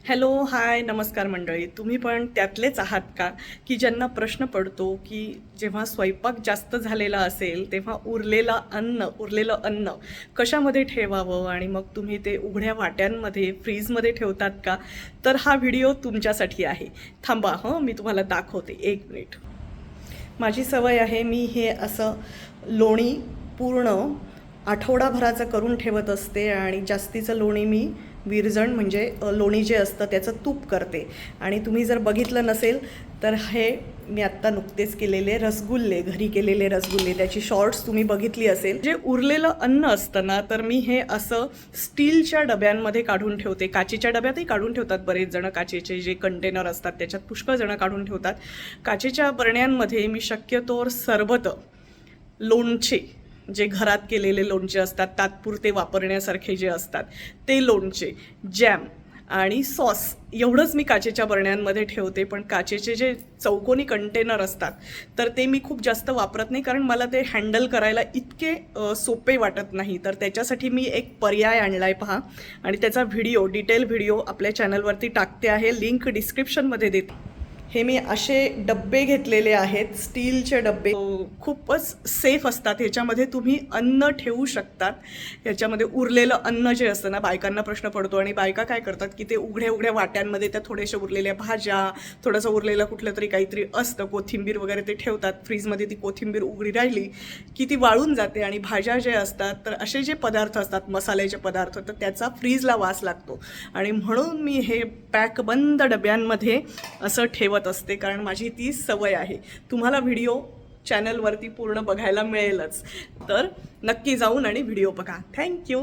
Hello, हाय, नमस्कार मंडळी. तुम्ही पण त्यातलेच आहात का की ज्यांना प्रश्न पडतो की जेव्हा स्वयंपाक जास्त झालेला असेल तेव्हा उरलेलं अन्न कशामध्ये ठेवावं आणि मग तुम्ही ते उघड्या वाट्यांमध्ये फ्रीजमध्ये ठेवतात का? तर हा व्हिडिओ तुमच्यासाठी आहे. थांबा मी तुम्हाला दाखवते, 1 मिनिट. माझी सवय आहे, मी हे असं लोणी पूर्ण आठवडाभराचं करून ठेवत असते आणि जास्तीचं लोणी मी विरजण म्हणजे लोणी जे असतं त्याचं तूप करते. आणि तुम्ही जर बघितलं नसेल तर हे मी आत्ता नुकतेच केलेले रसगुल्ले, घरी केलेले रसगुल्ले, त्याची शॉर्ट्स तुम्ही बघितली असेल. जे उरलेलं अन्न असतं ना, तर मी हे असं स्टीलच्या डब्यांमध्ये काढून ठेवते. काचेच्या डब्यातही काढून ठेवतात बरेच जण, काचेचे जे कंटेनर असतात त्याच्यात पुष्कळ जण काढून ठेवतात. काचेच्या बरण्यांमध्ये मी शक्यतोवर सरबत, लोणचे, जे घरात केलेले लोणचे असतात तात्पुरते वापरण्यासारखे जे असतात ते लोणचे, जॅम आणि सॉस, एवढंच मी काचेच्या बरण्यांमध्ये ठेवते. पण काचेचे जे चौकोनी कंटेनर असतात तर ते मी खूप जास्त वापरत नाही, कारण मला ते हँडल करायला इतके सोपे वाटत नाही. तर त्याच्यासाठी मी एक पर्याय आणला आहे, पहा. आणि त्याचा डिटेल व्हिडिओ आपल्या चॅनलवरती टाकते आहे, लिंक डिस्क्रिप्शनमध्ये देते. हे मी असे डब्बे घेतलेले आहेत, स्टीलचे डब्बे, खूपच सेफ असतात. ह्याच्यामध्ये तुम्ही अन्न ठेवू शकतात. ह्याच्यामध्ये उरलेलं अन्न जे असतं ना, बायकांना प्रश्न पडतो आणि बायका काय करतात की ते उघड्या वाट्यांमध्ये त्या थोड्याशा उरलेल्या भाज्या, थोडंसं उरलेलं कुठलं तरी काहीतरी असतं, कोथिंबीर वगैरे, ते ठेवतात फ्रीजमध्ये. ती कोथिंबीर उघडी राहिली की ती वाळून जाते. आणि भाज्या जे असतात, तर असे जे पदार्थ असतात मसाल्याचे पदार्थ, तर त्याचा फ्रीजला वास लागतो. आणि म्हणून मी हे पॅकबंद डब्यांमध्ये असं ठेवत असते, कारण माझी ती सवय आहे. तुम्हाला व्हिडिओ चॅनलवरती पूर्ण बघायला मिळेलच, तर नक्की जाऊन आणि व्हिडिओ बघा. थँक्यू.